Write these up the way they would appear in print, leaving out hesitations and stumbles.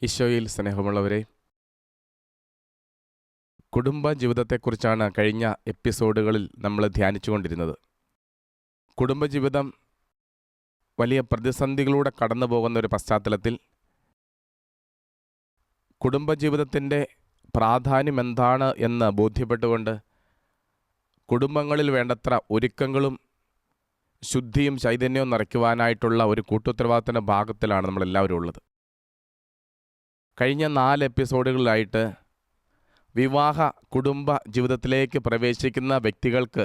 ഈശോയിൽ സ്നേഹമുള്ളവരെ, കുടുംബ ജീവിതത്തെക്കുറിച്ചാണ് കഴിഞ്ഞ എപ്പിസോഡുകളിൽ നമ്മൾ ധ്യാനിച്ചുകൊണ്ടിരുന്നത്. കുടുംബജീവിതം വലിയ പ്രതിസന്ധികളിലൂടെ കടന്നു പോകുന്ന ഒരു പശ്ചാത്തലത്തിൽ കുടുംബജീവിതത്തിൻ്റെ പ്രാധാന്യം എന്താണ് എന്ന് ബോധ്യപ്പെട്ടുകൊണ്ട് കുടുംബങ്ങളിൽ വേണ്ടത്ര ഒരുക്കങ്ങളും ശുദ്ധിയും ചൈതന്യവും നിറയ്ക്കുവാനായിട്ടുള്ള ഒരു കൂട്ടുത്തരവാദിത്തത്തിൻ്റെ ഭാഗത്തിലാണ് നമ്മളെല്ലാവരും ഉള്ളത്. കഴിഞ്ഞ 4 എപ്പിസോഡുകളിലായിട്ട് വിവാഹ കുടുംബ ജീവിതത്തിലേക്ക് പ്രവേശിക്കുന്ന വ്യക്തികൾക്ക്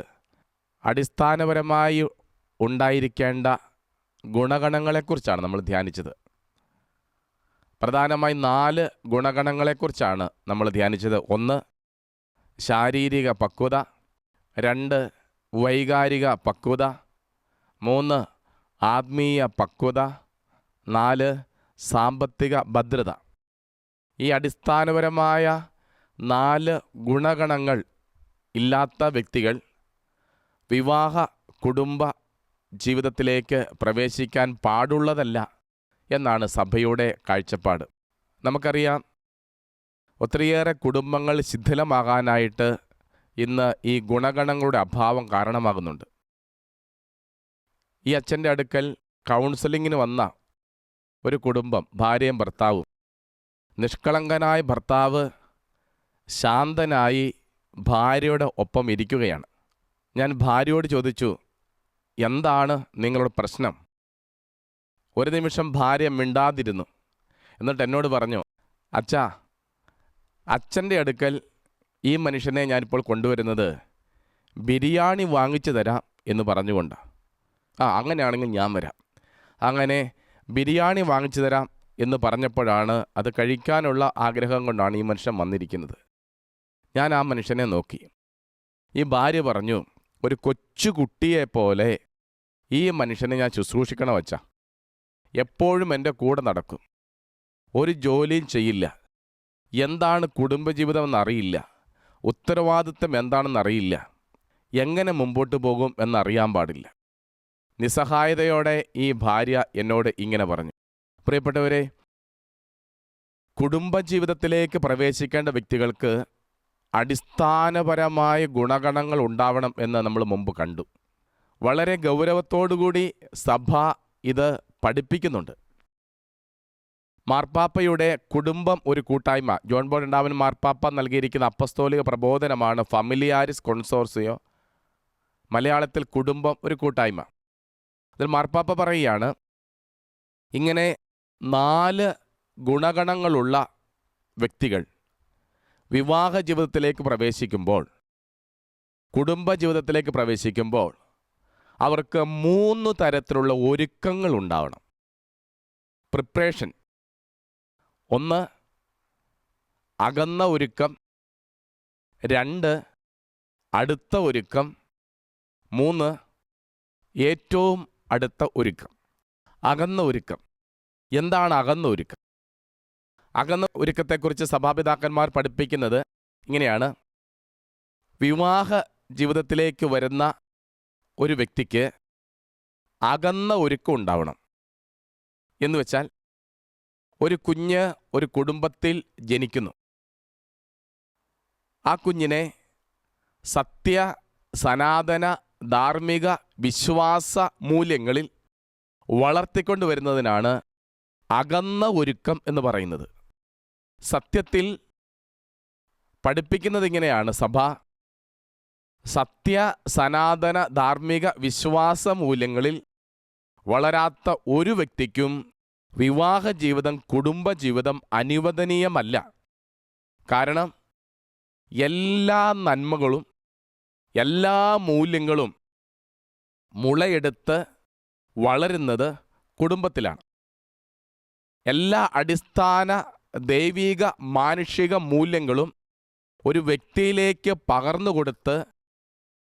അടിസ്ഥാനപരമായി ഉണ്ടായിരിക്കേണ്ട ഗുണഗണങ്ങളെക്കുറിച്ചാണ് നമ്മൾ ധ്യാനിച്ചത്. പ്രധാനമായി 4 ഗുണഗണങ്ങളെക്കുറിച്ചാണ് നമ്മൾ ധ്യാനിച്ചത്. 1, ശാരീരിക പക്വത. 2, വൈകാരിക പക്വത. 3, ആത്മീയ പക്വത. 4, സാമ്പത്തിക ഭദ്രത. ഈ അടിസ്ഥാനപരമായ 4 ഗുണഗണങ്ങൾ ഇല്ലാത്ത വ്യക്തികൾ വിവാഹ കുടുംബ ജീവിതത്തിലേക്ക് പ്രവേശിക്കാൻ പാടുള്ളതല്ല എന്നാണ് സഭയുടെ കാഴ്ചപ്പാട്. നമുക്കറിയാം, ഒത്തിരിയേറെ കുടുംബങ്ങൾ ശിഥിലമാകാനായിട്ട് ഇന്ന് ഈ ഗുണഗണങ്ങളുടെ അഭാവം കാരണമാകുന്നുണ്ട്. ഈ അച്ഛൻ്റെ അടുക്കൽ കൗൺസിലിങ്ങിന് വന്ന ഒരു കുടുംബം, ഭാര്യയും ഭർത്താവും. നിഷ്കളങ്കനായ ഭർത്താവ് ശാന്തനായി ഭാര്യയുടെ ഒപ്പം ഇരിക്കുകയാണ്. ഞാൻ ഭാര്യയോട് ചോദിച്ചു, എന്താണ് നിങ്ങളുടെ പ്രശ്നം? ഒരു നിമിഷം ഭാര്യ മിണ്ടാതിരുന്നു. എന്നിട്ട് എന്നോട് പറഞ്ഞു, അച്ഛാ, അച്ഛൻ്റെ അടുക്കൽ ഈ മനുഷ്യനെ ഞാനിപ്പോൾ കൊണ്ടുവരുന്നത് ബിരിയാണി വാങ്ങിച്ചു തരാം എന്ന് പറഞ്ഞുകൊണ്ട്. അങ്ങനെയാണെങ്കിൽ ഞാൻ വരാം. അങ്ങനെ ബിരിയാണി വാങ്ങിച്ചു തരാം എന്ന് പറഞ്ഞപ്പോഴാണ്, അത് കഴിക്കാനുള്ള ആഗ്രഹം കൊണ്ടാണ് ഈ മനുഷ്യൻ വന്നിരിക്കുന്നത്. ഞാൻ ആ മനുഷ്യനെ നോക്കി. ഈ ഭാര്യ പറഞ്ഞു, ഒരു കൊച്ചുകുട്ടിയെപ്പോലെ ഈ മനുഷ്യനെ ഞാൻ ശുശ്രൂഷിക്കണം വച്ചാ. എപ്പോഴും എൻ്റെ കൂടെ നടക്കും, ഒരു ജോലിയും ചെയ്യില്ല, എന്താണ് കുടുംബജീവിതം എന്നറിയില്ല, ഉത്തരവാദിത്വം എന്താണെന്നറിയില്ല, എങ്ങനെ മുമ്പോട്ട് പോകും എന്നറിയാൻ പാടില്ല. നിസ്സഹായതയോടെ ഈ ഭാര്യ എന്നോട് ഇങ്ങനെ പറഞ്ഞു. പ്രിയപ്പെട്ടവരെ, കുടുംബജീവിതത്തിലേക്ക് പ്രവേശിക്കേണ്ട വ്യക്തികൾക്ക് അടിസ്ഥാനപരമായ ഗുണഗണങ്ങൾ ഉണ്ടാവണം എന്ന് നമ്മൾ മുമ്പ് കണ്ടു. വളരെ ഗൗരവത്തോടുകൂടി സഭ ഇത് പഠിപ്പിക്കുന്നുണ്ട്. മാർപ്പാപ്പയുടെ കുടുംബം ഒരു കൂട്ടായ്മ, ജോൺ പോൾ രണ്ടാമൻ മാർപ്പാപ്പ നൽകിയിരിക്കുന്ന അപ്പസ്തോലിക പ്രബോധനമാണ് ഫാമിലിയാരിസ് കോൺസോർസിയോ, മലയാളത്തിൽ കുടുംബം ഒരു കൂട്ടായ്മ. അതിൽ മാർപ്പാപ്പ പറയുകയാണ്, ഇങ്ങനെ 4 ഗുണഗണങ്ങളുള്ള വ്യക്തികൾ വിവാഹ ജീവിതത്തിലേക്ക് പ്രവേശിക്കുമ്പോൾ, കുടുംബജീവിതത്തിലേക്ക് പ്രവേശിക്കുമ്പോൾ അവർക്ക് 3 തരത്തിലുള്ള ഒരുക്കങ്ങൾ ഉണ്ടാവണം. പ്രിപ്പറേഷൻ. 1, അകന്ന ഒരുക്കം. 2, അടുത്ത ഒരുക്കം. 3, ഏറ്റവും അടുത്ത ഒരുക്കം. അകന്ന ഒരുക്കം. എന്താണ് അകന്ന ഒരുക്കം? അകന്ന ഒരുക്കത്തെക്കുറിച്ച് സഭാപിതാക്കന്മാർ പഠിപ്പിക്കുന്നത് ഇങ്ങനെയാണ്. വിവാഹ ജീവിതത്തിലേക്ക് വരുന്ന ഒരു വ്യക്തിക്ക് അകന്ന ഒരുക്കം ഉണ്ടാവണം. എന്ന് വെച്ചാൽ, ഒരു കുഞ്ഞ് ഒരു കുടുംബത്തിൽ ജനിക്കുന്നു. ആ കുഞ്ഞിനെ സത്യ, സനാതന, ധാർമ്മിക, വിശ്വാസ മൂല്യങ്ങളിൽ വളർത്തിക്കൊണ്ട് വരുന്നതിനാണ് അകന്ന ഒരുക്കം എന്ന് പറയുന്നത്. സത്യത്തിൽ പഠിപ്പിക്കുന്നത് ഇങ്ങനെയാണ് സഭ. സത്യ, സനാതന, ധാർമ്മിക, വിശ്വാസ മൂല്യങ്ങളിൽ വളരാത്ത ഒരു വ്യക്തിക്കും വിവാഹ ജീവിതം, കുടുംബജീവിതം അനുവദനീയമല്ല. കാരണം എല്ലാ നന്മകളും എല്ലാ മൂല്യങ്ങളും മുളയെടുത്ത് വളരുന്നത് കുടുംബത്തിലാണ്. എല്ലാ അടിസ്ഥാന ദൈവിക മാനുഷിക മൂല്യങ്ങളും ഒരു വ്യക്തിയിലേക്ക് പകർന്നുകൊടുത്ത്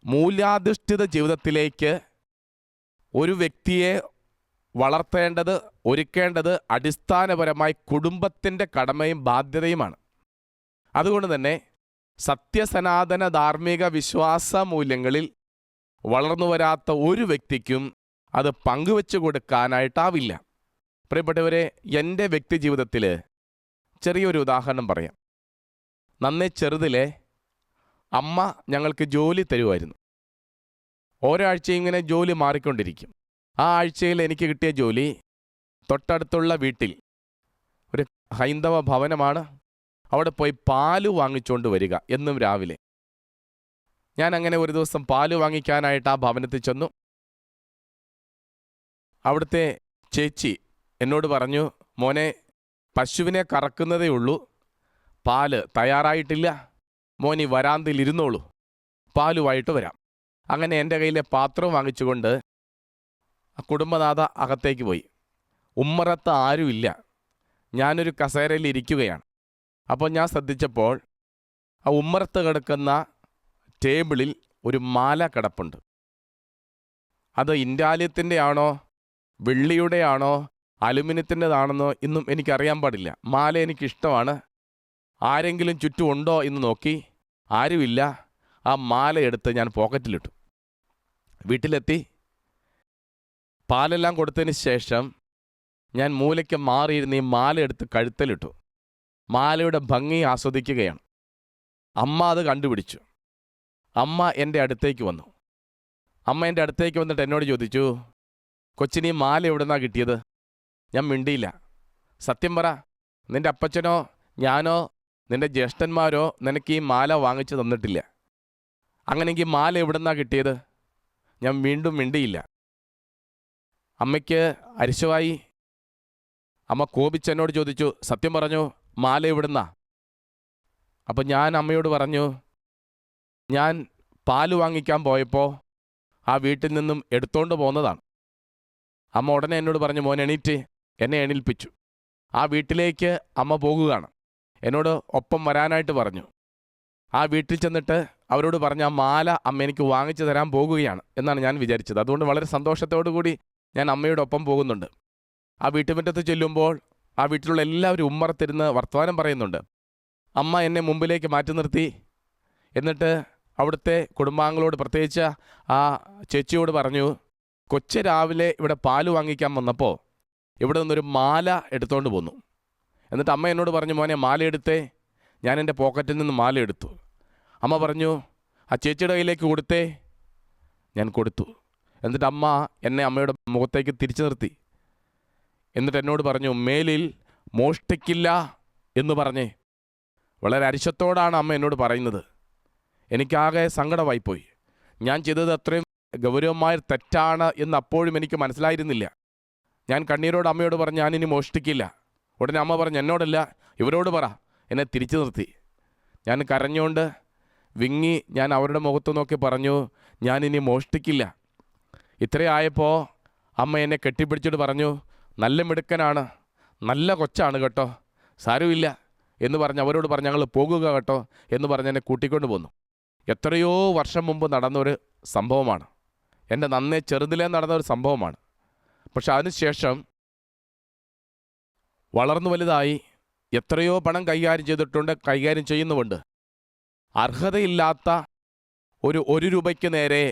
മൂല്യാധിഷ്ഠിത ജീവിതത്തിലേക്ക് ഒരു വ്യക്തിയെ വളർത്തേണ്ടത്, ഒരുക്കേണ്ടത് അടിസ്ഥാനപരമായി കുടുംബത്തിൻ്റെ കടമയും ബാധ്യതയുമാണ്. അതുകൊണ്ട് തന്നെ സത്യസനാതന, ധാർമ്മിക, വിശ്വാസ മൂല്യങ്ങളിൽ വളർന്നു വരാത്ത ഒരു വ്യക്തിക്കും അത് പങ്കുവെച്ചു കൊടുക്കാനായിട്ടാവില്ല. പ്രിയപ്പെട്ടവരെ, എൻ്റെ വ്യക്തി ജീവിതത്തിൽ ചെറിയൊരു ഉദാഹരണം പറയാം. നന്നേ ചെറുതിലെ അമ്മ ഞങ്ങൾക്ക് ജോലി തരുമായിരുന്നു. ഓരോ ആഴ്ചയും ഇങ്ങനെ ജോലി മാറിക്കൊണ്ടിരിക്കും. ആ ആഴ്ചയിൽ എനിക്ക് കിട്ടിയ ജോലി തൊട്ടടുത്തുള്ള വീട്ടിൽ ഒരു ഹൈന്ദവ ഭവനമാണ്, അവിടെ പോയി പാല് വാങ്ങിച്ചുകൊണ്ട് വരിക എന്നും രാവിലെ. ഞാൻ അങ്ങനെ ഒരു ദിവസം പാല് വാങ്ങിക്കാനായിട്ട് ആ ഭവനത്തിൽ ചെന്നു. അവിടുത്തെ ചേച്ചി എന്നോട് പറഞ്ഞു, മോനെ, പശുവിനെ കറക്കുന്നതേ ഉള്ളൂ, പാല് തയ്യാറായിട്ടില്ല, മോനി വരാന്തയിൽ ഇരുന്നോളൂ, പാലുമായിട്ട് വരാം. അങ്ങനെ എൻ്റെ കയ്യിലെ പാത്രം വാങ്ങിച്ചുകൊണ്ട് കുടുംബനാഥ അകത്തേക്ക് പോയി. ഉമ്മറത്ത് ആരുമില്ല, ഞാനൊരു കസേരയിൽ ഇരിക്കുകയാണ്. അപ്പോൾ ഞാൻ ശ്രദ്ധിച്ചപ്പോൾ ആ ഉമ്മറത്ത് കിടക്കുന്ന ടേബിളിൽ ഒരു മാല കിടപ്പുണ്ട്. അത് ഇൻഡാലിയത്തിൻ്റെ ആണോ വെള്ളിയുടെ ആണോ അലുമിനിയത്തിൻ്റെതാണെന്നോ ഇന്നും എനിക്കറിയാൻ പാടില്ല. മാല എനിക്കിഷ്ടമാണ്. ആരെങ്കിലും ചുറ്റും ഉണ്ടോ എന്ന് നോക്കി, ആരുമില്ല. ആ മാല എടുത്ത് ഞാൻ പോക്കറ്റിലിട്ടു. വീട്ടിലെത്തി പാലെല്ലാം കൊടുത്തതിന് ശേഷം ഞാൻ മൂലയ്ക്ക് മാറിയിരുന്ന് ഈ മാല എടുത്ത് കഴുത്തലിട്ടു. മാലയുടെ ഭംഗി ആസ്വദിക്കുകയാണ്. അമ്മ അത് കണ്ടുപിടിച്ചു. അമ്മ എൻ്റെ അടുത്തേക്ക് വന്നു. അമ്മ എൻ്റെ അടുത്തേക്ക് വന്നിട്ട് എന്നോട് ചോദിച്ചു, കൊച്ചിന് ഈ മാല എവിടുന്നാണ് കിട്ടിയത്? ഞാൻ മിണ്ടിയില്ല. സത്യം പറ, നിൻ്റെ അപ്പച്ചനോ ഞാനോ നിൻ്റെ ജ്യേഷ്ഠന്മാരോ നിനക്ക് ഈ മാല വാങ്ങിച്ചു തന്നിട്ടില്ല. അങ്ങനെയെങ്കിൽ മാല എവിടുന്നാണ് കിട്ടിയത്? ഞാൻ വീണ്ടും മിണ്ടിയില്ല. അമ്മയ്ക്ക് അരിശമായി. അമ്മ കോപിച്ചെന്നോട് ചോദിച്ചു, സത്യം പറഞ്ഞു, മാല എവിടുന്നാ? അപ്പം ഞാൻ അമ്മയോട് പറഞ്ഞു, ഞാൻ പാല് വാങ്ങിക്കാൻ പോയപ്പോൾ ആ വീട്ടിൽ നിന്നും എടുത്തോണ്ട് പോന്നതാണ്. അമ്മ ഉടനെ എന്നോട് പറഞ്ഞു, മോൻ എണീറ്റ്. എന്നെ എണീൽപ്പിച്ചു. ആ വീട്ടിലേക്ക് അമ്മ പോകുകയാണ്. എന്നോട് ഒപ്പം വരാനായിട്ട് പറഞ്ഞു. ആ വീട്ടിൽ ചെന്നിട്ട് അവരോട് പറഞ്ഞു, ആ മാല അമ്മ എനിക്ക് വാങ്ങിച്ചു തരാൻ പോകുകയാണ് എന്നാണ് ഞാൻ വിചാരിച്ചത്. അതുകൊണ്ട് വളരെ സന്തോഷത്തോടു കൂടി ഞാൻ അമ്മയുടെ ഒപ്പം പോകുന്നുണ്ട്. ആ വീട്ടുമുറ്റത്ത് ചെല്ലുമ്പോൾ ആ വീട്ടിലുള്ള എല്ലാവരും ഉമ്മറത്തിരുന്ന് വർത്തമാനം പറയുന്നുണ്ട്. അമ്മ എന്നെ മുമ്പിലേക്ക് മാറ്റി നിർത്തി. എന്നിട്ട് അവിടുത്തെ കുടുംബാംഗങ്ങളോട്, പ്രത്യേകിച്ച് ആ ചേച്ചിയോട് പറഞ്ഞു, കൊച്ചു രാവിലെ ഇവിടെ പാല് വാങ്ങിക്കാൻ വന്നപ്പോൾ ഇവിടെ നിന്നൊരു മാല എടുത്തുകൊണ്ട് പോന്നു. എന്നിട്ട് അമ്മ എന്നോട് പറഞ്ഞു, മോനെ മാല എടുത്തേ. ഞാൻ എൻ്റെ പോക്കറ്റിൽ നിന്ന് മാല എടുത്തു. അമ്മ പറഞ്ഞു, ആ ചേച്ചിയുടെ കയ്യിലേക്ക് കൊടുത്തേ. ഞാൻ കൊടുത്തു. എന്നിട്ട് അമ്മ എന്നെ അമ്മയുടെ മുഖത്തേക്ക് തിരിച്ചു നിർത്തി. എന്നിട്ട് എന്നോട് പറഞ്ഞു, മേലിൽ മോഷ്ടിക്കില്ല എന്ന് പറഞ്ഞേ. വളരെ അരിശത്തോടാണ് അമ്മ എന്നോട് പറയുന്നത്. എനിക്കാകെ സങ്കടമായിപ്പോയി. ഞാൻ ചെയ്തത് അത്രയും ഗൗരവമായ തെറ്റാണ് എന്ന് അപ്പോഴും എനിക്ക് മനസ്സിലായിരുന്നില്ല. ഞാൻ കണ്ണീരോട് അമ്മയോട് പറഞ്ഞു, ഞാനിനി മോഷ്ടിക്കില്ല. ഉടനെ അമ്മ പറഞ്ഞു, എന്നോടല്ല ഇവരോട് പറ. എന്നെ തിരിച്ചു നിർത്തി. ഞാൻ കരഞ്ഞുകൊണ്ട് വിങ്ങി ഞാൻ അവരുടെ മുഖത്ത് നോക്കി പറഞ്ഞു, ഞാനിനി മോഷ്ടിക്കില്ല. ഇത്രയായപ്പോൾ അമ്മ എന്നെ കെട്ടിപ്പിടിച്ചിട്ട് പറഞ്ഞു, നല്ല മിടുക്കനാണ്, നല്ല കൊച്ചാണ് കേട്ടോ, സാരമില്ല എന്ന് പറഞ്ഞ് അവരോട് പറഞ്ഞു, ഞങ്ങൾ പോകുക കേട്ടോ എന്ന് പറഞ്ഞ് എന്നെ കൂട്ടിക്കൊണ്ട് പോന്നു. എത്രയോ വർഷം മുമ്പ് നടന്നൊരു സംഭവമാണ്. എൻ്റെ നന്നേ ചെറുതിലേ നടന്നൊരു സംഭവമാണ്. പക്ഷെ അതിനുശേഷം വളർന്നു വലുതായി എത്രയോ പണം കൈകാര്യം ചെയ്തിട്ടുണ്ട്, കൈകാര്യം ചെയ്യുന്നുമുണ്ട്. അർഹതയില്ലാത്ത ഒരു രൂപയ്ക്ക് നേരെ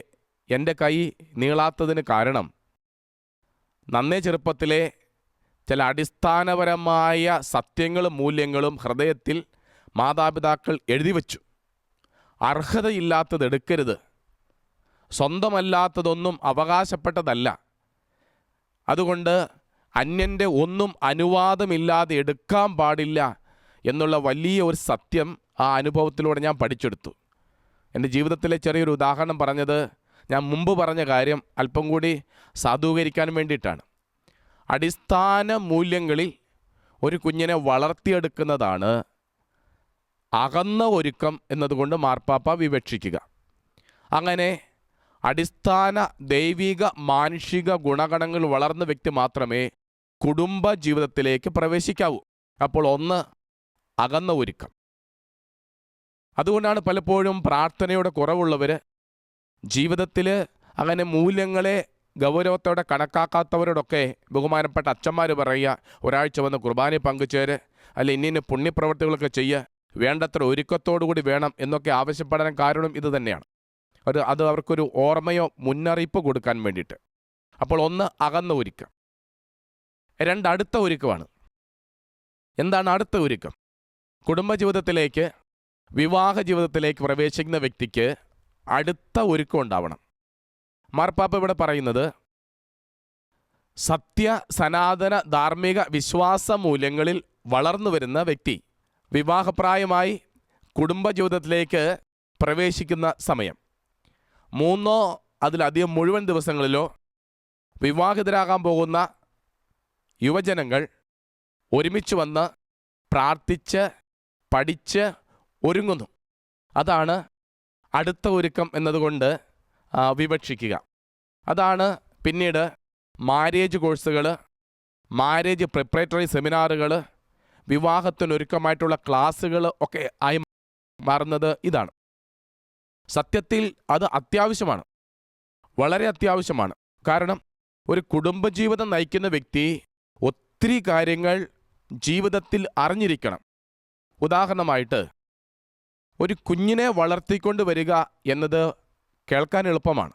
എൻ്റെ കൈ നീളാത്തതിന് കാരണം നന്നേ ചെറുപ്പത്തിലെ ചില അടിസ്ഥാനപരമായ സത്യങ്ങളും മൂല്യങ്ങളും ഹൃദയത്തിൽ മാതാപിതാക്കൾ എഴുതി വച്ചു. അർഹതയില്ലാത്തത് എടുക്കരുത്, സ്വന്തമല്ലാത്തതൊന്നും അവകാശപ്പെട്ടതല്ല, അതുകൊണ്ട് അന്യൻ്റെ ഒന്നും അനുവാദമില്ലാതെ എടുക്കാൻ പാടില്ല എന്നുള്ള വലിയ ഒരു സത്യം ആ അനുഭവത്തിലൂടെ ഞാൻ പഠിച്ചെടുത്തു. എൻ്റെ ജീവിതത്തിലെ ചെറിയൊരു ഉദാഹരണം പറഞ്ഞത് ഞാൻ മുമ്പ് പറഞ്ഞ കാര്യം അല്പം കൂടി സാധൂകരിക്കാൻ വേണ്ടിയിട്ടാണ്. അടിസ്ഥാന മൂല്യങ്ങളിൽ ഒരു കുഞ്ഞിനെ വളർത്തിയെടുക്കുന്നതാണ് അകന്ന ഒരുക്കം എന്നതുകൊണ്ട് മാർപ്പാപ്പ വിവക്ഷിക്കുക. അങ്ങനെ അടിസ്ഥാന ദൈവിക മാനുഷിക ഗുണഗണങ്ങൾ വളർന്ന വ്യക്തി മാത്രമേ കുടുംബ ജീവിതത്തിലേക്ക് പ്രവേശിക്കാവൂ. അപ്പോൾ ഒന്ന്, അകന്ന ഒരുക്കം. അതുകൊണ്ടാണ് പലപ്പോഴും പ്രാർത്ഥനയുടെ കുറവുള്ളവർ, ജീവിതത്തിൽ അങ്ങനെ മൂല്യങ്ങളെ ഗൗരവത്തോടെ കണക്കാക്കാത്തവരോടൊക്കെ ബഹുമാനപ്പെട്ട അച്ഛന്മാർ പറയുക, ഒരാഴ്ച വന്ന് കുർബാനയിൽ പങ്കുചേര്, അല്ല ഇന്ന പുണ്യപ്രവർത്തികളൊക്കെ ചെയ്യുക, വേണ്ടത്ര ഒരുക്കത്തോടുകൂടി വേണം എന്നൊക്കെ ആവശ്യപ്പെടാൻ കാരണം ഇത് തന്നെയാണ്. അത് അവർക്കൊരു ഓർമ്മയോ മുന്നറിയിപ്പ് കൊടുക്കാൻ വേണ്ടിയിട്ട്. അപ്പോൾ ഒന്ന്, അകന്ന ഒരുക്കം. രണ്ട്, അടുത്ത ഒരുക്കമാണ്. എന്താണ് അടുത്ത ഒരുക്കം? കുടുംബജീവിതത്തിലേക്ക്, വിവാഹ ജീവിതത്തിലേക്ക് പ്രവേശിക്കുന്ന വ്യക്തിക്ക് അടുത്ത ഒരുക്കം ഉണ്ടാവണം. മാർപ്പാപ്പ ഇവിടെ പറയുന്നത് സത്യ സനാതന ധാർമ്മിക വിശ്വാസ മൂല്യങ്ങളിൽ വളർന്നു വരുന്ന വ്യക്തി വിവാഹപ്രായമായി കുടുംബജീവിതത്തിലേക്ക് പ്രവേശിക്കുന്ന സമയം 3 അതിലധികം മുഴുവൻ ദിവസങ്ങളിലോ വിവാഹിതരാകാൻ പോകുന്ന യുവജനങ്ങൾ ഒരുമിച്ച് വന്ന് പ്രാർത്ഥിച്ച് പഠിച്ച് ഒരുങ്ങുന്നു. അതാണ് അടുത്ത ഒരുക്കം എന്നതുകൊണ്ട് വിവക്ഷിക്കുക. അതാണ് പിന്നീട് മാരേജ് കോഴ്സുകൾ, മാരേജ് പ്രിപ്പറേറ്ററി സെമിനാറുകൾ, വിവാഹത്തിനൊരുക്കമായിട്ടുള്ള ക്ലാസ്സുകൾ ഒക്കെ ആയി മാറുന്നത്. ഇതാണ് സത്യത്തിൽ അത് അത്യാവശ്യമാണ്, വളരെ അത്യാവശ്യമാണ്. കാരണം ഒരു കുടുംബജീവിതം നയിക്കുന്ന വ്യക്തി ഒത്തിരി കാര്യങ്ങൾ ജീവിതത്തിൽ അറിഞ്ഞിരിക്കണം. ഉദാഹരണമായിട്ട് ഒരു കുഞ്ഞിനെ വളർത്തിക്കൊണ്ട് വരിക എന്നത് കേൾക്കാൻ എളുപ്പമാണ്,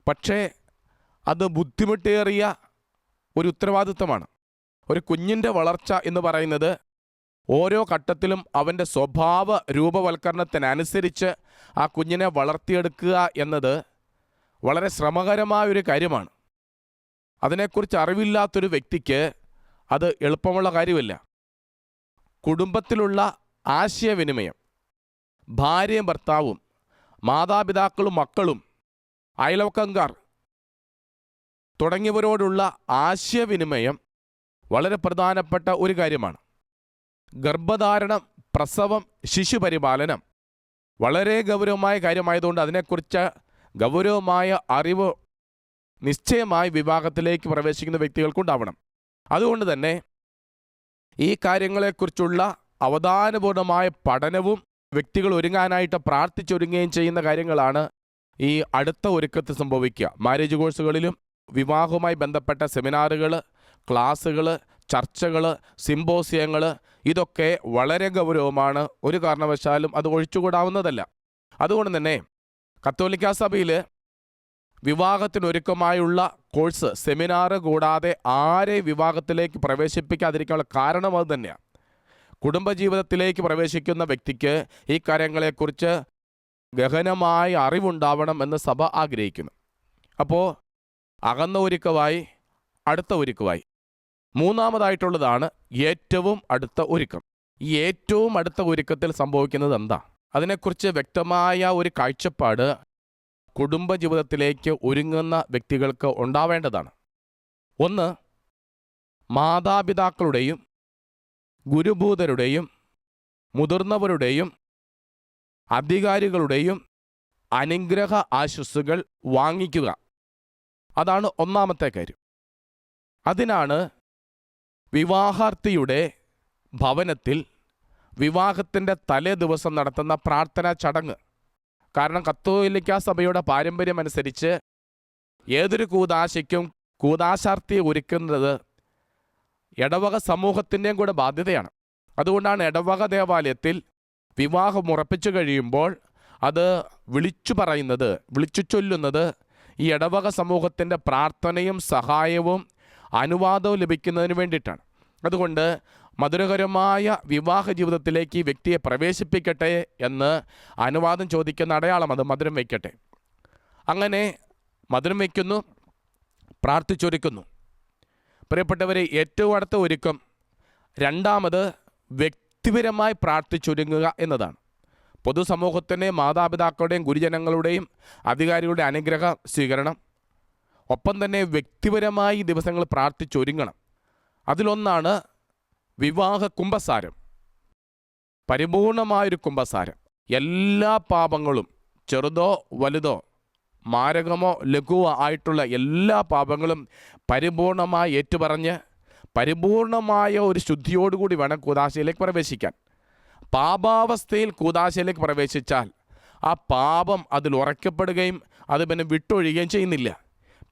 പക്ഷേ അത് ബുദ്ധിമുട്ടേറിയ ഒരു ഉത്തരവാദിത്വമാണ്. ഒരു കുഞ്ഞിൻ്റെ വളർച്ച എന്ന് പറയുന്നത് ഓരോ ഘട്ടത്തിലും അവൻ്റെ സ്വഭാവ രൂപവൽക്കരണത്തിനനുസരിച്ച് ആ കുഞ്ഞിനെ വളർത്തിയെടുക്കുക എന്നത് വളരെ ശ്രമകരമായൊരു കാര്യമാണ്. അതിനെക്കുറിച്ച് അറിവില്ലാത്തൊരു വ്യക്തിക്ക് അത് എളുപ്പമുള്ള കാര്യമില്ല. കുടുംബത്തിലുള്ള ആശയവിനിമയം, ഭാര്യയും ഭർത്താവും, മാതാപിതാക്കളും മക്കളും, അയൽവക്കക്കാർ തുടങ്ങിയവരോടുള്ള ആശയവിനിമയം വളരെ പ്രധാനപ്പെട്ട ഒരു കാര്യമാണ്. ഗർഭധാരണം, പ്രസവം, ശിശുപരിപാലനം വളരെ ഗൗരവമായ കാര്യമായതുകൊണ്ട് അതിനെക്കുറിച്ച് ഗൗരവമായ അറിവ് നിശ്ചയമായി വിവാഹത്തിലേക്ക് പ്രവേശിക്കുന്ന വ്യക്തികൾക്കുണ്ടാവണം. അതുകൊണ്ട് തന്നെ ഈ കാര്യങ്ങളെക്കുറിച്ചുള്ള അവധാനപൂർണമായ പഠനവും വ്യക്തികൾ ഒരുങ്ങാനായിട്ട് പ്രാർത്ഥിച്ചൊരുങ്ങുകയും ചെയ്യുന്ന കാര്യങ്ങളാണ് ഈ അടുത്ത ഒരുക്കത്തിൽ സംഭവിക്കുക. മാരേജ് കോഴ്സുകളിലും വിവാഹവുമായി ബന്ധപ്പെട്ട സെമിനാറുകൾ, ക്ലാസ്സുകൾ, ചർച്ചകൾ, സിംപോസിയങ്ങൾ ഇതൊക്കെ വളരെ ഗൗരവമാണ്. ഒരു കാരണവശാലും അത് ഒഴിച്ചുകൂടാവുന്നതല്ല. അതുകൊണ്ട് തന്നെ കത്തോലിക്കാ സഭയിൽ വിവാഹത്തിനൊരുക്കമായുള്ള കോഴ്സ്, സെമിനാർ കൂടാതെ ആരെ വിവാഹത്തിലേക്ക് പ്രവേശിപ്പിക്കാതിരിക്കാനുള്ള കാരണം അത് തന്നെയാണ്. കുടുംബജീവിതത്തിലേക്ക് പ്രവേശിക്കുന്ന വ്യക്തിക്ക് ഈ കാര്യങ്ങളെക്കുറിച്ച് ഗഹനമായ അറിവുണ്ടാവണം എന്ന് സഭ ആഗ്രഹിക്കുന്നു. അപ്പോൾ അകന്ന ഒരുക്കമായി, അടുത്ത ഒരുക്കമായി. മൂന്നാമതായിട്ടുള്ളതാണ് ഏറ്റവും അടുത്ത ഒരുക്കം. ഈ ഏറ്റവും അടുത്ത ഒരുക്കത്തിൽ സംഭവിക്കുന്നത് എന്താ? അതിനെക്കുറിച്ച് വ്യക്തമായ ഒരു കാഴ്ചപ്പാട് കുടുംബജീവിതത്തിലേക്ക് ഒരുങ്ങുന്ന വ്യക്തികൾക്ക് ഉണ്ടാവേണ്ടതാണ്. ഒന്ന്, മാതാപിതാക്കളുടെയും ഗുരുഭൂതരുടെയും മുതിർന്നവരുടെയും അധികാരികളുടെയും അനുഗ്രഹ ആശസ്സുകൾ വാങ്ങിക്കുക. അതാണ് ഒന്നാമത്തെ കാര്യം. അതിനാണ് വിവാഹാർത്ഥിയുടെ ഭവനത്തിൽ വിവാഹത്തിൻ്റെ തലേ ദിവസം നടത്തുന്ന പ്രാർത്ഥനാ ചടങ്ങ്. കാരണം കത്തോലിക്കാ സഭയുടെ പാരമ്പര്യമനുസരിച്ച് ഏതൊരു കൂദാശയ്ക്കും കൂദാശാർത്ഥിയെ ഒരുക്കുന്നത് ഇടവക സമൂഹത്തിൻ്റെയും കൂടെ ബാധ്യതയാണ്. അതുകൊണ്ടാണ് ഇടവക ദേവാലയത്തിൽ വിവാഹം ഉറപ്പിച്ചു കഴിയുമ്പോൾ അത് വിളിച്ചു ചൊല്ലുന്നത് ഈ ഇടവക സമൂഹത്തിൻ്റെ പ്രാർത്ഥനയും സഹായവും അനുവാദവും ലഭിക്കുന്നതിന് വേണ്ടിയിട്ടാണ്. അതുകൊണ്ട് മധുരകരമായ വിവാഹ ജീവിതത്തിലേക്ക് ഈ വ്യക്തിയെ പ്രവേശിപ്പിക്കട്ടെ എന്ന് അനുവാദം ചോദിക്കുന്ന അടയാളം അത് മധുരം വയ്ക്കട്ടെ. അങ്ങനെ മധുരം വയ്ക്കുന്നു, പ്രാർത്ഥിച്ചൊരുക്കുന്നു. പ്രിയപ്പെട്ടവരെ, ഏറ്റവും അടുത്ത ഒരുക്കം രണ്ടാമത് വ്യക്തിപരമായി പ്രാർത്ഥിച്ചൊരുങ്ങുക എന്നതാണ്. പൊതുസമൂഹത്തിൻ്റെ മാതാപിതാക്കളുടെയും ഗുരുജനങ്ങളുടെയും അധികാരികളുടെ അനുഗ്രഹ സ്വീകരണം, ഒപ്പം തന്നെ വ്യക്തിപരമായി ദിവസങ്ങൾ പ്രാർത്ഥിച്ചൊരുങ്ങണം. അതിലൊന്നാണ് വിവാഹ കുമ്പസാരം, പരിപൂർണമായൊരു കുമ്പസാരം. എല്ലാ പാപങ്ങളും, ചെറുതോ വലുതോ, മാരകമോ ലഘുവോ ആയിട്ടുള്ള എല്ലാ പാപങ്ങളും പരിപൂർണമായി ഏറ്റുപറഞ്ഞ് പരിപൂർണമായ ഒരു ശുദ്ധിയോടുകൂടി വേണം കൂദാശയിലേക്ക് പ്രവേശിക്കാൻ. പാപാവസ്ഥയിൽ കൂദാശയിലേക്ക് പ്രവേശിച്ചാൽ ആ പാപം അതിൽ ഉറക്കപ്പെടുകയും അത് പിന്നെ വിട്ടൊഴിയുകയും ചെയ്യുന്നില്ല.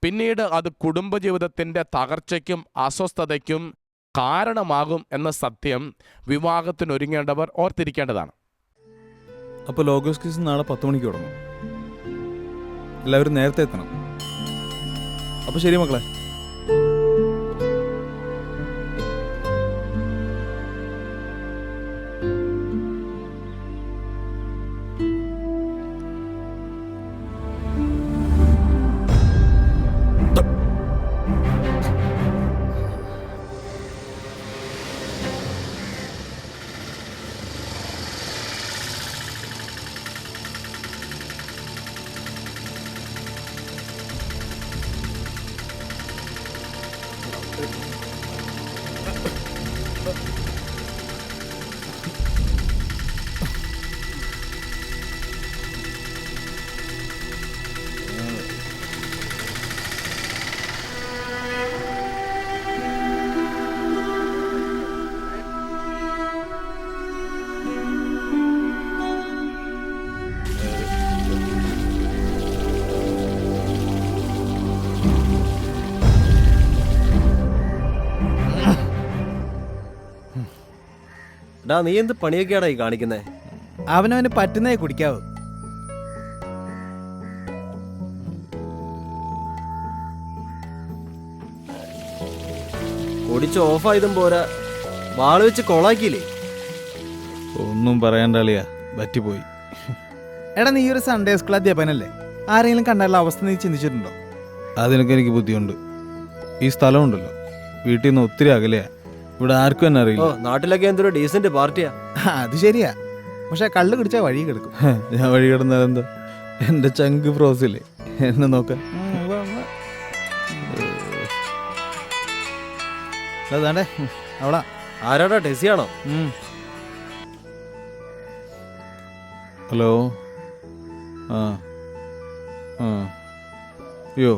പിന്നീട് അത് കുടുംബജീവിതത്തിൻ്റെ തകർച്ചയ്ക്കും അസ്വസ്ഥതയ്ക്കും കാരണമാകും എന്ന സത്യം വിവാഹത്തിനൊരുങ്ങേണ്ടവർ ഓർത്തിരിക്കേണ്ടതാണ്. അപ്പോൾ ലോഗോസ് ക്വിസ് നാളെ 10 മണിക്ക് തുടങ്ങും. എല്ലാവരും നേരത്തെ എത്തണം. അപ്പോൾ ശരി മക്കളെ. നീ എന്ത് പണിയൊക്കെയാടാ ഈ കാണിക്കുന്നേ? അവനവന് പറ്റുന്നേ കുടിക്കാവൂ. കുടിച്ച് ഓഫായതും പോരാ, വാള് വെച്ച് കൊളാക്കിയില്ലേ? ഒന്നും പറയണ്ടളിയാ, പറ്റിപ്പോയി. എടാ, നീ ഒരു സൺഡേ സ്കൂൾ അധ്യാപകനല്ലേ? ആരെങ്കിലും കണ്ടാലുള്ള അവസ്ഥ നീ ചിന്തിച്ചിട്ടുണ്ടോ? അതിനൊക്കെ എനിക്ക് ബുദ്ധിയുണ്ട്. ഈ സ്ഥലമുണ്ടല്ലോ, വീട്ടിൽ നിന്ന് ഒത്തിരി അകലെയാ. ഇവിടെ ആർക്കും തന്നെ അറിയില്ല. നാട്ടിലൊക്കെ എന്തൊരു ഡീസന്റ് പാർട്ടിയാ. അത് ശരിയാ, പക്ഷെ കള്ള് കുടിച്ചാൽ വഴി കിടക്കും. ഞാൻ വഴി കിടന്നാലെന്താ? എൻ്റെ ചങ്ക് ഫ്രോസില്ലേ, എന്നെ നോക്കാൻ. അതാണ്ടേ അവളാ. ആരാടാ, ടെസിയാണോ? ഹലോ. ആ ആ അയ്യോ,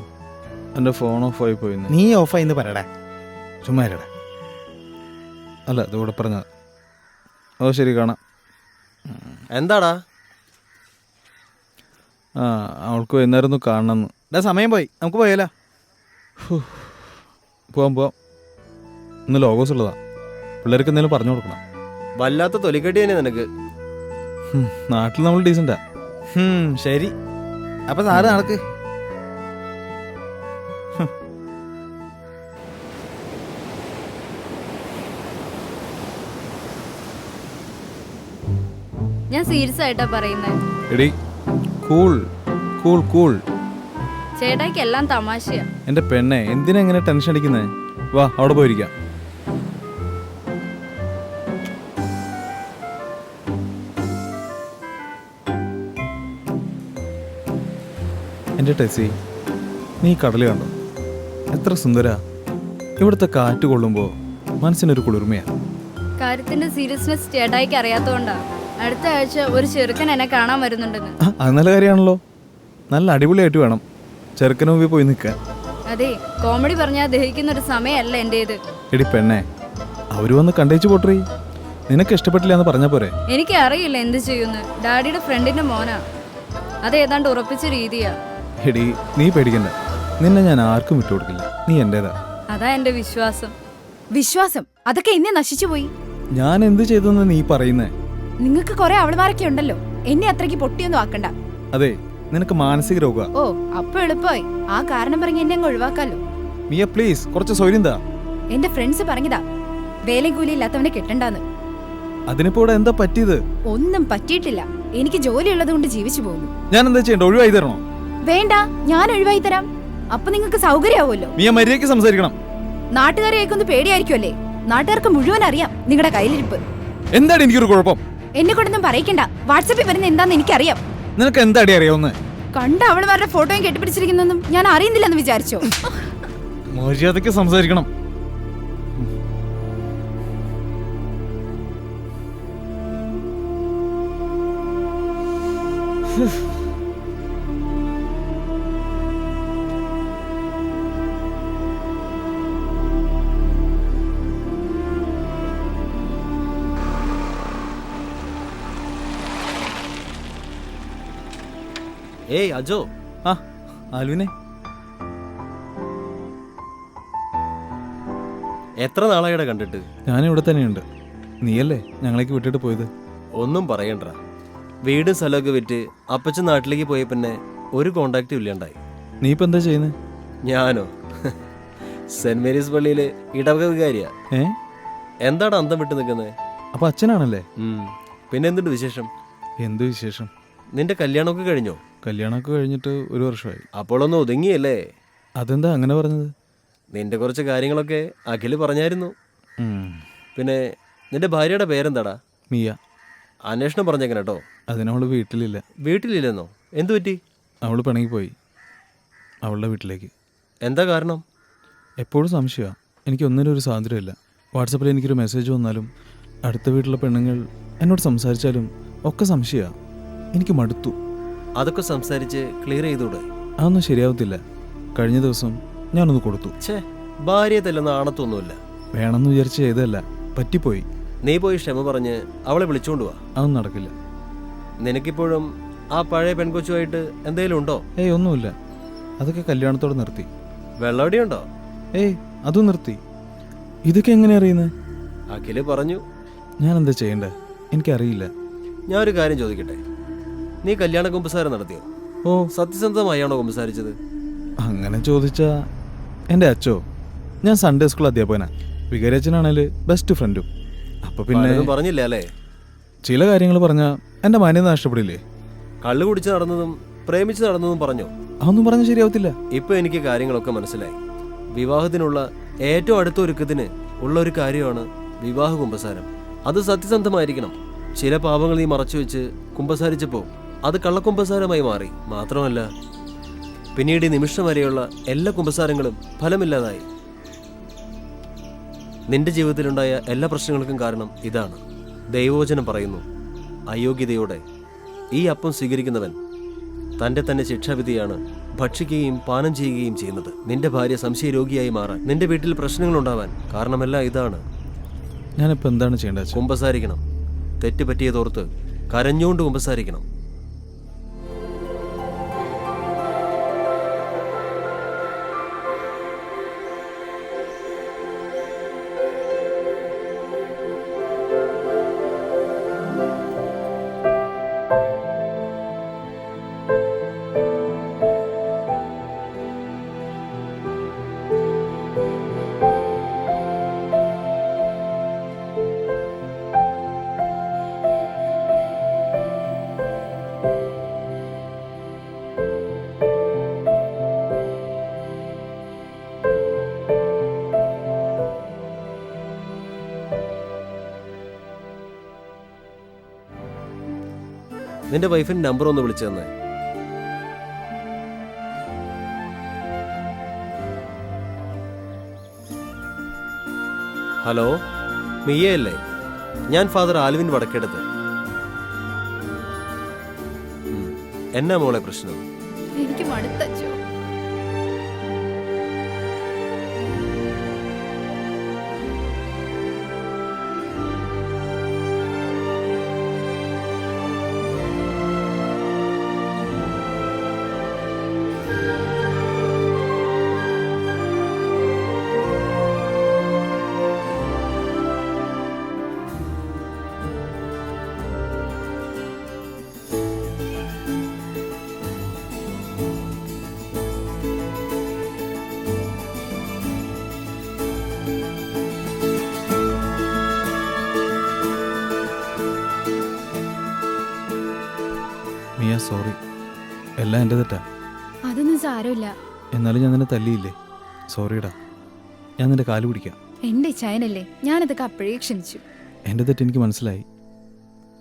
എൻ്റെ ഫോൺ ഓഫായി പോയി. നീ ഓഫായിന്ന് പറയടാ, ചുമ്മാ ഇരടാ. അല്ല, ഇതിവിടെ പറഞ്ഞ. ഓ ശരി, കാണാം. എന്താടാ? ആ, അവൾക്ക് വൈകുന്നേരം ഒന്ന് കാണണമെന്ന്. എടാ, സമയം പോയി, നമുക്ക് പോയാലോ? പോവാം. ഇന്ന് ലോഗോസ് ഉള്ളതാ, പിള്ളേർക്ക് എന്തെങ്കിലും പറഞ്ഞു കൊടുക്കണം. വല്ലാത്ത തൊലിക്കെട്ടി തന്നെ നിനക്ക്. നാട്ടിൽ നമ്മൾ ഡീസൻ്റാ. ശരി, അപ്പൊ സാറ് നടക്ക്. ഞാൻ സീരിയസ് ആയിട്ടാ പറയുന്നത്. എടി, കൂൾ കൂൾ കൂൾ. ചേട്ടായിക്ക് എല്ലാം തമാശയാ. എൻ്റെ പെണ്ണെ, എന്തിനാ ഇങ്ങനെ ടെൻഷൻ അടിക്കുന്നേ? വാ, അവിടെ പോയിരിക്കാം. എൻ്റെ ടെസി, നീ കടല് കണ്ടോ? എത്ര സുന്ദരാ. ഇവിടുത്തെ കാറ്റ് കൊള്ളുമ്പോൾ മനസ്സിനൊരു കുളിർമയാ. കാര്യത്തിന്റെ സീരിയസ്നെസ് ചേട്ടായിക്ക് അറിയാത്തോണ്ടാ അടുത്ത ആഴ്ച ഒരു ചെറുക്കൻ എന്നെ കാണാൻ വരുന്നുണ്ടെന്ന്. അത് നല്ല കാര്യമാണല്ലോ. നല്ല അടിപൊളിയായിട്ട് വേണം ചെറുക്കന് മുമ്പിൽ പോയി നിൽക്കാൻ. അതെ, കോമഡി പറഞ്ഞാൽ ദഹിക്കുന്ന ഒരു സമയമല്ല എന്റേത്. എടി പെണ്ണെ, അവര് വന്ന് കണ്ടേച്ചു പോട്ടറി. നിനക്ക് ഇഷ്ടപ്പെട്ടില്ല എന്ന് പറഞ്ഞാ പോരെ? എനിക്ക് അറിയില്ല എന്ത് ചെയ്യുന്നു. ഡാഡിയുടെ ഫ്രണ്ടിന്റെ മോനാ, അത് ഏതാണ്ട് ഉറപ്പിച്ച രീതിയാ. എടി, നീ പേടിക്കണ്ട. നിന്നെ ഞാൻ ആർക്കും വിട്ടുകൊടുക്കില്ല. നീ എന്റേതാ. അതാ എന്റെ വിശ്വാസം. വിശ്വാസം അതൊക്കെ എന്നെ നശിച്ചു പോയി. ഞാൻ എന്ത് ചെയ്തെന്ന് നീ പറയുന്നേ? നിങ്ങൾക്ക് കുറെ അവളുമാരൊക്കെ ഉണ്ടല്ലോ, എന്നെ അത്രയ്ക്ക് പൊട്ടിയൊന്നും ആക്കണ്ട. അതെ, നിനക്ക് മാനസിക രോഗ. ഓ, അപ്പൊ എളുപ്പമായി. ആ കാരണം പറഞ്ഞ് എന്നെ അങ്ങ് ഒഴിവാക്കാലോ. മിയ പ്ലീസ്, കുറച്ച് സൗകര്യം താ. എന്റെ ഫ്രണ്ട്സ് പറഞ്ഞതാ വേലയും കൂലി ഇല്ലാത്തവനെ കെട്ടണ്ടാന്ന്. അതിനിപ്പോ ഇവിടെ എന്താ പറ്റിയത്? ഒന്നും പറ്റിയിട്ടില്ല. എനിക്ക് ജോലി ഉള്ളത് കൊണ്ട് ജീവിച്ചു പോകുന്നു. ഞാൻ എന്താ ചെയ്യണ്ട? ഒഴിവായി തരണോ? വേണ്ട, ഞാൻ ഒഴിവായി തരാം. അപ്പൊ നിങ്ങൾക്ക് സൗകര്യമാവുമല്ലോ. മിയ മര്യാദയ്ക്ക് സംസാരിക്കണം. നാട്ടുകാരെ കേൾക്കൊന്ന് പേടിയായിരിക്കുമല്ലേ? നാട്ടുകാർക്ക് മുഴുവൻ അറിയാം നിങ്ങളുടെ കയ്യിലിരിപ്പ്. എന്താണ് എനിക്കൊരു കുഴപ്പം? എന്നെ കൊണ്ടൊന്നും പറയിക്കണ്ട. വാട്സാപ്പിൽ വരുന്ന എന്താന്ന് എനിക്കറിയാം. നിനക്ക് എന്താടി അറിയാവുന്നേ? കണ്ട അവളുമാരുടെ ഫോട്ടോയും കെട്ടിപ്പിടിച്ചിരിക്കുന്നൊന്നും ഞാൻ അറിയുന്നില്ലെന്ന് വിചാരിച്ചോ? മര്യാദയ്ക്ക് സംസാരിക്കണം. ഏയ് അജോ. ആ, ആൽവിനെ, എത്ര നാളായിടെ കണ്ടിട്ട്? ഞാനിവിടെ തന്നെയുണ്ട്. നീയല്ലേ ഞങ്ങളേക്ക് വിട്ടിട്ട് പോയത്? ഒന്നും പറയണ്ട. വീടും സ്ഥലമൊക്കെ വിറ്റ് അപ്പച്ചൻ നാട്ടിലേക്ക് പോയ പിന്നെ ഒരു കോണ്ടാക്റ്റും ഇല്ലാണ്ടായി. നീ ഇപ്പൊ എന്താ ചെയ്യുന്നത്? ഞാനോ? സെന്റ് മേരീസ് പള്ളിയില് ഇടവക വികാരിയാ. എന്താണ് അന്തം വിട്ട് നിൽക്കുന്നത്? അപ്പൊ അച്ഛനാണല്ലേ? പിന്നെ എന്തുണ്ട് വിശേഷം? എന്ത് വിശേഷം? നിന്റെ കല്യാണമൊക്കെ കഴിഞ്ഞോ? കല്യാണമൊക്കെ കഴിഞ്ഞിട്ട് 1 വർഷമായി. അപ്പോഴൊന്ന് ഒതുങ്ങിയല്ലേ? അതെന്താ അങ്ങനെ പറഞ്ഞത്? നിന്റെ കുറച്ച് കാര്യങ്ങളൊക്കെ അഖില് പറഞ്ഞായിരുന്നു. പിന്നെ നിന്റെ ഭാര്യയുടെ പേരെന്താടാ? മിയ. അന്വേഷണം പറഞ്ഞേക്കണ കേട്ടോ. അതിനവള് വീട്ടിലില്ല. വീട്ടിലില്ലെന്നോ? എന്തു പറ്റി? അവള് പിണങ്ങിപ്പോയി അവളുടെ വീട്ടിലേക്ക്. എന്താ കാരണം? എപ്പോഴും സംശയമാണ്. എനിക്ക് ഒന്നിനും ഒരു സ്വാതന്ത്ര്യമില്ല. വാട്സപ്പിൽ എനിക്കൊരു മെസ്സേജ് വന്നാലും അടുത്ത വീട്ടിലെ പെണ്ണുങ്ങൾ എന്നോട് സംസാരിച്ചാലും ഒക്കെ സംശയമാണ്. എനിക്ക് മടുത്തു. അതൊക്കെ സംസാരിച്ച് ക്ലിയർ ചെയ്തൂടെ? അതൊന്നും ശരിയാവത്തില്ല. കഴിഞ്ഞ ദിവസം ഞാനൊന്ന് കൊടുത്തു. ഛേ, ഭാര്യയെ തല്ലുന്ന ആണത്തൊന്നുമില്ല. വേണമെന്ന് വിചാരിച്ച് ചെയ്തതല്ല, പറ്റിപ്പോയി. നീ പോയി ക്ഷമ പറഞ്ഞ് അവളെ വിളിച്ചോണ്ട് വാ. അതൊന്നും നടക്കില്ല. നിനക്കിപ്പോഴും ആ പഴയ പെൺകൊച്ചുമായിട്ട് എന്തെങ്കിലും ഉണ്ടോ? ഏയ് ഒന്നുമില്ല. അതൊക്കെ കല്യാണത്തോടെ നിർത്തി. വെള്ളമടിയുണ്ടോ? ഏയ് അതും നിർത്തി. ഇതൊക്കെ എങ്ങനെ അറിയുന്നത്? അഖില് പറഞ്ഞു. ഞാൻ എന്താ ചെയ്യണ്ടേ? എനിക്കറിയില്ല. ഞാൻ ഒരു കാര്യം ചോദിക്കട്ടെ, നീ കല്യാണ കുമ്പസാരം നടത്തിയോ? ഓ, സത്യസന്ധമായാണോ കുമ്പസാരിച്ചത്? അങ്ങനെ ചോദിച്ചാ എൻ്റെ അച്ഛോ, ഞാൻ സൺഡേ സ്കൂൾ അധ്യാപകനാ. വികാരച്ചനാണേല് ബെസ്റ്റ് ഫ്രണ്ടും. അപ്പൊ പിന്നെ പലതും പറഞ്ഞില്ല അല്ലേ? ചില കാര്യങ്ങൾ പറഞ്ഞാൽ എൻ്റെ മാന്യത നഷ്ടപ്പെടില്ലേ? കള്ളു കുടിച്ച് നടന്നതും പ്രേമിച്ച് നടന്നതും പറഞ്ഞോ? അതൊന്നും പറഞ്ഞാൽ ശരിയാവത്തില്ല. ഇപ്പൊ എനിക്ക് കാര്യങ്ങളൊക്കെ മനസ്സിലായി. വിവാഹത്തിനുള്ള ഏറ്റവും അടുത്ത ഒരുക്കത്തിന് ഉള്ള ഒരു കാര്യമാണ് വിവാഹ കുമ്പസാരം. അത് സത്യസന്ധമായിരിക്കണം. ചില പാപങ്ങൾ നീ മറച്ചു വെച്ച് കുമ്പസാരിച്ചപ്പോൾ അത് കള്ളക്കുമ്പസാരമായി മാറി. മാത്രമല്ല, പിന്നീട് ഈ നിമിഷം വരെയുള്ള എല്ലാ കുമ്പസാരങ്ങളും ഫലമില്ലാതായി. നിന്റെ ജീവിതത്തിലുണ്ടായ എല്ലാ പ്രശ്നങ്ങൾക്കും കാരണം ഇതാണ്. ദൈവവചനം പറയുന്നു, അയോഗ്യതയോടെ ഈ അപ്പം സ്വീകരിക്കുന്നവൻ തൻ്റെ തന്നെ ശിക്ഷാവിധിയാണ് ഭക്ഷിക്കുകയും പാനം ചെയ്യുകയും ചെയ്യുന്നത്. നിന്റെ ഭാര്യ സംശയരോഗിയായി മാറാൻ, നിന്റെ വീട്ടിൽ പ്രശ്നങ്ങളുണ്ടാവാൻ കാരണമെല്ലാം ഇതാണ്. ഞാനിപ്പോൾ എന്താണ് ചെയ്യേണ്ടത് അച്ഛാ? കുമ്പസാരിക്കണം. തെറ്റ് പറ്റിയതോർത്ത് കരഞ്ഞുകൊണ്ട് കുമ്പസാരിക്കണം. നിന്റെ വൈഫിന്റെ നമ്പർ ഒന്ന് വിളിച്ചു തന്നെ. ഹലോ, മിയയല്ലേ? ഞാൻ ഫാദർ ആൽവിൻ വടക്കെടുത്ത്. എന്നാ മോളെ പ്രശ്നം? എനിക്ക് മടുത്തച്ചോ. മിയ, സോറി. എല്ലാം എൻ്റെ തെറ്റാ. അതൊന്നും സാരമില്ല. എന്നാലും ഞാൻ നിന്നെ തല്ലിയില്ലേ? സോറിടാ. ഞാൻ നിന്റെ കാല് പിടിക്കാം. എന്റെ ഇച്ഛായനല്ലേ, ഞാനതൊക്കെ അപ്പോഴേ ക്ഷമിച്ചു. എൻ്റെ തെറ്റ് എനിക്ക് മനസ്സിലായി.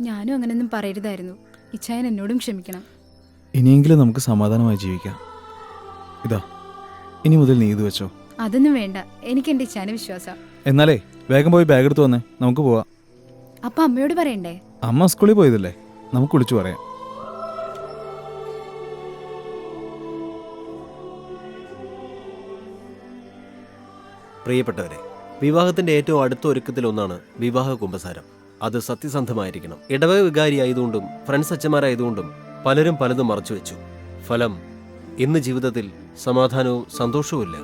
ഞാനും അങ്ങനെയൊന്നും പറയരുതായിരുന്നു. ഇച്ഛായൻ എന്നോടും ക്ഷമിക്കണം. ഇനിയെങ്കിലും നമുക്ക് സമാധാനമായി ജീവിക്കാം. ഇതാ, ഇനി മുതൽ നീ ഇത് വെച്ചോ. അതൊന്നും വേണ്ട, എനിക്ക് എന്റെ ഇച്ഛാനെ വിശ്വാസം. എന്നാലേ വേഗം പോയി ബാഗ് എടുത്ത് വന്നേ, നമുക്ക് പോവാം. അപ്പൊ അമ്മയോട് പറയണ്ടേ? അമ്മ സ്കൂളിൽ പോയതല്ലേ, നമുക്ക് വിളിച്ചു പറയാം. പ്രിയപ്പെട്ടവരെ, വിവാഹത്തിന്റെ ഏറ്റവും അടുത്ത ഒരുക്കത്തിലൊന്നാണ് വിവാഹ കുമ്പസാരം. അത് സത്യസന്ധമായിരിക്കണം. ഇടവക വികാരിയായതുകൊണ്ടും ഫ്രണ്ട്സ് അച്ഛന്മാരായതുകൊണ്ടും പലരും പലതും മറച്ചുവെച്ചു. ഫലം ഇന്ന് ജീവിതത്തിൽ സമാധാനവും സന്തോഷവുമില്ല.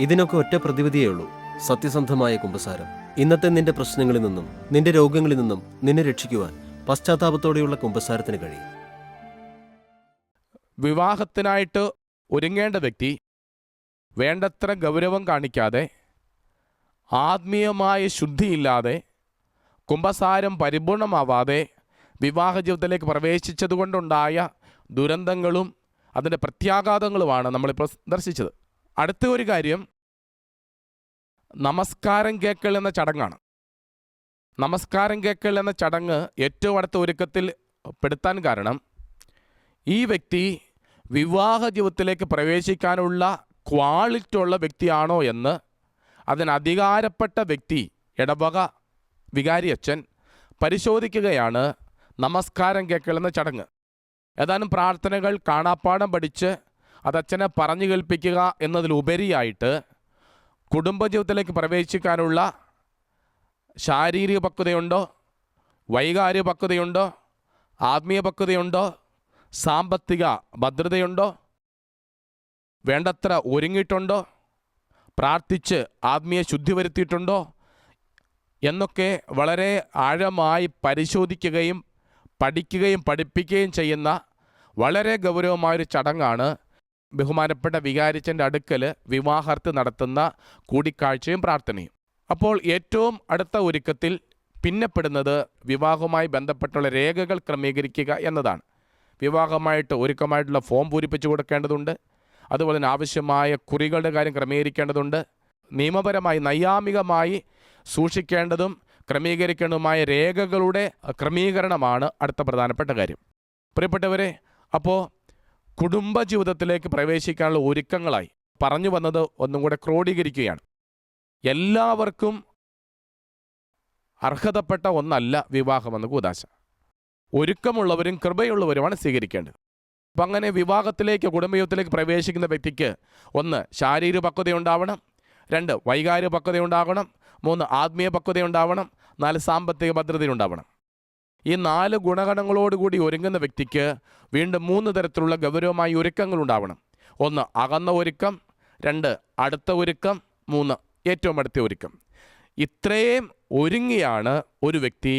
ഇതിനൊക്കെ ഒറ്റ പ്രതിവിധിയേ ഉള്ളൂ, സത്യസന്ധമായ കുമ്പസാരം. ഇന്നത്തെ നിന്റെ പ്രശ്നങ്ങളിൽ നിന്നും നിന്റെ രോഗങ്ങളിൽ നിന്നും നിന്നെ രക്ഷിക്കുവാൻ പശ്ചാത്താപത്തോടെയുള്ള കുമ്പസാരത്തിന് കഴിയും. വിവാഹത്തിനായിട്ട് ഒരുങ്ങേണ്ട വ്യക്തി വേണ്ടത്ര ഗൗരവം കാണിക്കാതെ, ആത്മീയമായ ശുദ്ധിയില്ലാതെ, കുമ്പസാരം പരിപൂർണമാവാതെ വിവാഹ ജീവിതത്തിലേക്ക് പ്രവേശിച്ചതുകൊണ്ടുണ്ടായ ദുരന്തങ്ങളും അതിൻ്റെ പ്രത്യാഘാതങ്ങളുമാണ് നമ്മളിപ്പോൾ ദർശിച്ചത്. അടുത്ത ഒരു കാര്യം നമസ്കാരം കേൾക്കൽ എന്ന ചടങ്ങാണ്. നമസ്കാരം കേൾക്കൽ എന്ന ചടങ്ങ് ഏറ്റവും അടുത്ത ഒരുക്കത്തിൽ പെടുത്താൻ കാരണം ഈ വ്യക്തി വിവാഹ ജീവിതത്തിലേക്ക് പ്രവേശിക്കാനുള്ള ക്വാളിറ്റി ഉള്ള വ്യക്തിയാണോ എന്ന് അതിന് അധികാരപ്പെട്ട വ്യക്തി ഇടവക വികാരി അച്ഛൻ പരിശോധിക്കുകയാണ് നമസ്കാരം കേൾക്കലെന്ന ചടങ്ങ്. ഏതാനും പ്രാർത്ഥനകൾ കാണാപ്പാഠം പഠിച്ച് അതച്ഛനെ പറഞ്ഞു കേൾപ്പിക്കുക എന്നതിലുപരിയായിട്ട് കുടുംബജീവിതത്തിലേക്ക് പ്രവേശിക്കാനുള്ള ശാരീരിക പക്വതയുണ്ടോ, വൈകാരിക പക്വതയുണ്ടോ, ആത്മീയ പക്വതയുണ്ടോ, സാമ്പത്തിക ഭദ്രതയുണ്ടോ, വേണ്ടത്ര ഒരുങ്ങിയിട്ടുണ്ടോ, പ്രാർത്ഥിച്ച് ആത്മീയ ശുദ്ധി വരുത്തിയിട്ടുണ്ടോ എന്നൊക്കെ വളരെ ആഴമായി പരിശോധിക്കുകയും പഠിക്കുകയും പഠിപ്പിക്കുകയും ചെയ്യുന്ന വളരെ ഗൗരവമായൊരു ചടങ്ങാണ് ബഹുമാനപ്പെട്ട വികാരിച്ചൻ്റെ അടുക്കൽ വിവാഹാർത്ഥി നടത്തുന്ന കൂടിക്കാഴ്ചയും പ്രാർത്ഥനയും. അപ്പോൾ ഏറ്റവും അടുത്ത ഒരുക്കത്തിൽ പിന്നപ്പെടുന്നത് വിവാഹവുമായി ബന്ധപ്പെട്ടുള്ള രേഖകൾ ക്രമീകരിക്കുക എന്നതാണ്. വിവാഹമായിട്ട് ഒരുക്കമായിട്ടുള്ള ഫോം പൂരിപ്പിച്ചു കൊടുക്കേണ്ടതുണ്ട്. അതുപോലെ തന്നെ ആവശ്യമായ കുറികളുടെ കാര്യം ക്രമീകരിക്കേണ്ടതുണ്ട്. നിയമപരമായി നൈയാമികമായി സൂക്ഷിക്കേണ്ടതും ക്രമീകരിക്കേണ്ടതുമായ രേഖകളുടെ ക്രമീകരണമാണ് അടുത്ത പ്രധാനപ്പെട്ട കാര്യം. പ്രിയപ്പെട്ടവരെ, അപ്പോൾ കുടുംബജീവിതത്തിലേക്ക് പ്രവേശിക്കാനുള്ള ഒരുക്കങ്ങളായി പറഞ്ഞു വന്നത് ഒന്നും കൂടെ ക്രോഡീകരിക്കുകയാണ്. എല്ലാവർക്കും അർഹതപ്പെട്ട ഒന്നല്ല വിവാഹമെന്ന് കൂദാശ. ഒരുക്കമുള്ളവരും കൃപയുള്ളവരുമാണ് സ്വീകരിക്കേണ്ടത്. അപ്പം അങ്ങനെ വിവാഹത്തിലേക്ക് കുടുംബജീവിതത്തിലേക്ക് പ്രവേശിക്കുന്ന വ്യക്തിക്ക് 1 ശാരീരിക പക്വതയുണ്ടാവണം, 2 വൈകാരിക പക്വതയുണ്ടാകണം, 3 ആത്മീയ പക്വതയുണ്ടാവണം, 4 സാമ്പത്തിക ഭദ്രതയുണ്ടാവണം. ഈ 4 ഗുണഗണങ്ങളോടുകൂടി ഒരുങ്ങുന്ന വ്യക്തിക്ക് വീണ്ടും 3 തരത്തിലുള്ള ഗൗരവമായ ഒരുക്കങ്ങളുണ്ടാവണം. 1 അകന്ന ഒരുക്കം, 2 അടുത്ത ഒരുക്കം, 3 ഏറ്റവും അടുത്ത ഒരുക്കം. ഇത്രയും ഒരുങ്ങിയാണ് ഒരു വ്യക്തി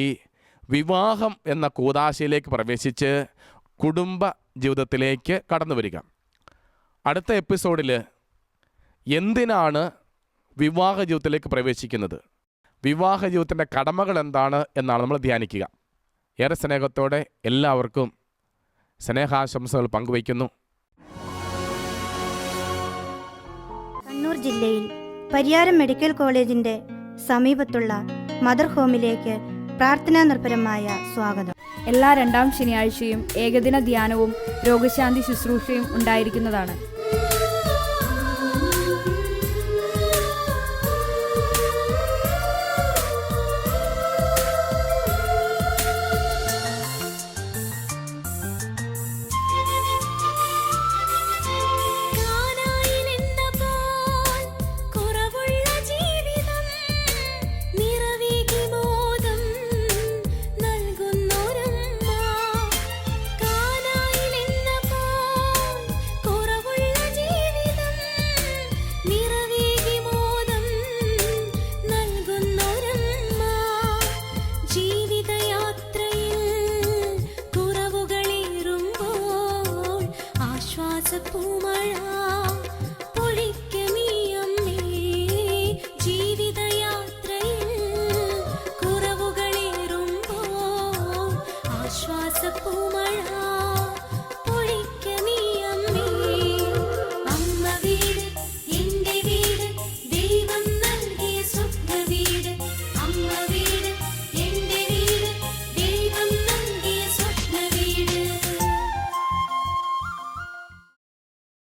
വിവാഹം എന്ന കൂദാശയിലേക്ക് പ്രവേശിച്ച് കുടുംബ ജീവിതത്തിലേക്ക് കടന്നു വരിക. അടുത്ത എപ്പിസോഡിൽ എന്തിനാണ് വിവാഹ ജീവിതത്തിലേക്ക് പ്രവേശിക്കുന്നത്, വിവാഹ ജീവിതത്തിൻ്റെ കടമകൾ എന്താണ് എന്നാണ് നമ്മൾ ധ്യാനിക്കുക. ഏറെ സ്നേഹത്തോടെ എല്ലാവർക്കും സ്നേഹാശംസകൾ പങ്കുവയ്ക്കുന്നു. കണ്ണൂർ ജില്ലയിൽ പരിയാരം മെഡിക്കൽ കോളേജിന്റെ സമീപത്തുള്ള മദർ ഹോമിലേക്ക് പ്രാർത്ഥനാ നിർഭരമായ സ്വാഗതം. എല്ലാ 2ാം ശനിയാഴ്ചയും ഏകദിന ധ്യാനവും രോഗശാന്തി ശുശ്രൂഷയും ഉണ്ടായിരിക്കുന്നതാണ്. പൂമഴ